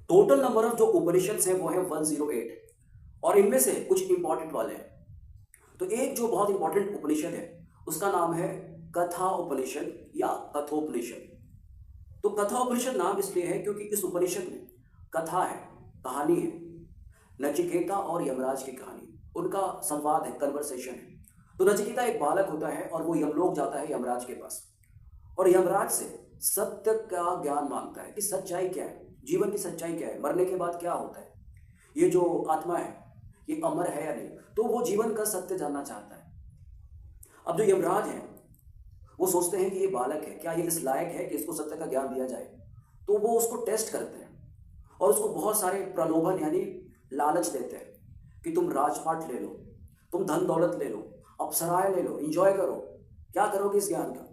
Total number of जो उपनिषद है वो है 108 और इनमें से कुछ इंपॉर्टेंट वाले हैं। तो एक जो बहुत इंपॉर्टेंट उपनिषद है उसका नाम है कथा उपनिषद या कथोपनिषद। तो कथा उपनिषद नाम इसलिए है क्योंकि इस उपनिषद में कथा है, कहानी है, नचिकेता और यमराज की कहानी, उनका संवाद है, कन्वर्सेशन है। तो नचिकेता एक बालक होता है और वो यमलोक जाता है यमराज के पास और यमराज से सत्य का ज्ञान मांगता है कि सच्चाई क्या है, जीवन की सच्चाई क्या है, मरने के बाद क्या होता है, ये जो आत्मा है ये अमर है या नहीं। तो वो जीवन का सत्य जानना चाहता है। अब जो यमराज है वो सोचते हैं कि ये बालक है, क्या ये इस लायक है कि इसको सत्य का ज्ञान दिया जाए। तो वो उसको टेस्ट करते हैं और उसको बहुत सारे प्रलोभन यानी लालच देते हैं कि तुम राजपाट ले लो, तुम धन दौलत ले लो, अप्सराएं ले लो, एंजॉय करो, क्या करोगे इस ज्ञान का।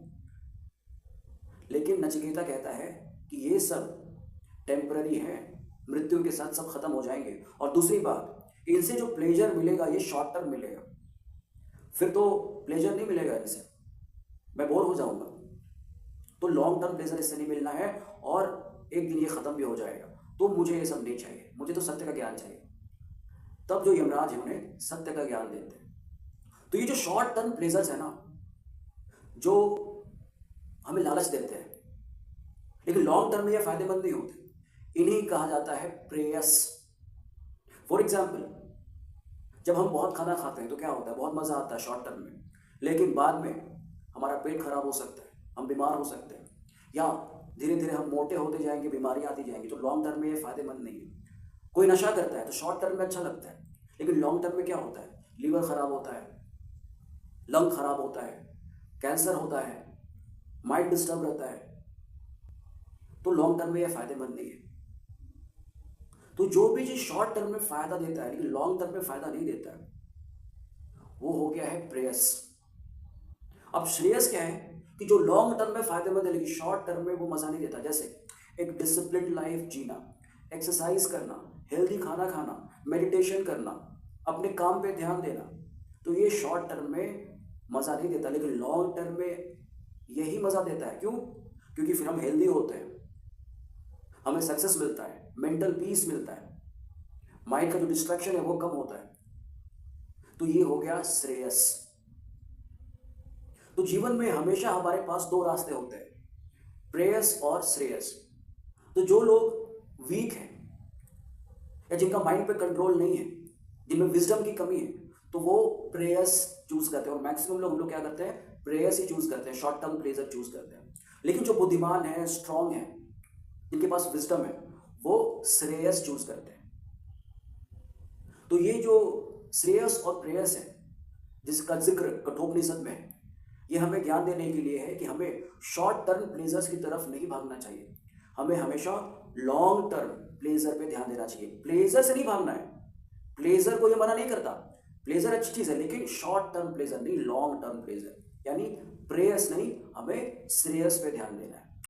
लेकिन नचिकेता कहता है कि ये सब टेम्पररी है, मृत्यु के साथ सब खत्म हो जाएंगे। और दूसरी बात, इनसे जो प्लेजर मिलेगा ये शॉर्ट टर्म मिलेगा, फिर तो प्लेजर नहीं मिलेगा, इनसे मैं बोर हो जाऊंगा। तो लॉन्ग टर्म प्लेजर इससे नहीं मिलना है और एक दिन ये खत्म भी हो जाएगा। तो मुझे ये सब नहीं चाहिए, मुझे तो सत्य का ज्ञान चाहिए। तब जो यमराज है उन्हें सत्य का ज्ञान देते हैं। तो ये जो शॉर्ट टर्म प्लेजर्स है ना, जो हमें लालच देते हैं लेकिन लॉन्ग टर्म में ये फायदेमंद नहीं होते, इन्हीं कहा जाता है प्रेयस। फॉर एग्जाम्पल, जब हम बहुत खाना खाते हैं तो क्या होता है, बहुत मजा आता है शॉर्ट टर्म में, लेकिन बाद में हमारा पेट खराब हो सकता है, हम बीमार हो सकते हैं, या धीरे धीरे हम मोटे होते जाएंगे, बीमारियां आती जाएंगी। तो लॉन्ग टर्म में ये फायदेमंद नहीं है। कोई नशा करता है तो शॉर्ट टर्म में अच्छा लगता है, लेकिन लॉन्ग टर्म में क्या होता है, लीवर खराब होता है, लंग खराब होता है, कैंसर होता है, माइंड डिस्टर्ब रहता है। तो लॉन्ग टर्म में यह फायदेमंद नहीं है। तो जो भी चीज शॉर्ट टर्म में फायदा देता है लेकिन लॉन्ग टर्म में फायदा नहीं देता है, वो हो गया है प्रेयस। अब श्रेयस क्या है कि जो लॉन्ग टर्म में फायदेमंद है लेकिन शॉर्ट टर्म में वो मजा नहीं देता। जैसे एक डिसिप्लिन लाइफ जीना, एक्सरसाइज करना, हेल्दी खाना खाना, मेडिटेशन करना, अपने काम पे ध्यान देना, तो ये शॉर्ट टर्म में मजा नहीं देता लेकिन लॉन्ग टर्म में यही मजा देता है। क्यों? क्योंकि फिर हम हेल्दी होते हैं, हमें सक्सेस मिलता है, मेंटल पीस मिलता है, माइंड का जो डिस्ट्रैक्शन है वो कम होता है। तो ये हो गया श्रेयस। तो जीवन में हमेशा हमारे पास दो रास्ते होते हैं, प्रेयस और श्रेयस। तो जो लोग वीक हैं या जिनका माइंड पे कंट्रोल नहीं है, जिनमें विजडम की कमी है, तो वो प्रेयस चूज करते हैं। और मैक्सिमम लोग हम लोग क्या करते हैं, प्रेयस ही चूज करते हैं, शॉर्ट टर्म प्लेजर चूज करते हैं। लेकिन जो बुद्धिमान है, स्ट्रांग है, जिनके पास विजडम है, वो श्रेयस चूज करते हैं। तो ये जो श्रेयस और प्रेयस है जिसका जिक्र कठोपनिषद में है, ये हमें ज्ञान देने के लिए है कि हमें शॉर्ट टर्म प्लेजर्स की तरफ नहीं भागना चाहिए, हमें हमेशा लॉन्ग टर्म प्लेजर पे ध्यान देना चाहिए। प्लेजर से नहीं भागना है, प्लेजर को ये मना नहीं करता, प्लेजर अच्छी चीज है, लेकिन शॉर्ट टर्म प्लेजर नहीं, लॉन्ग टर्म प्लेजर, यानी प्रेयस नहीं, हमें श्रेयस पे ध्यान देना है।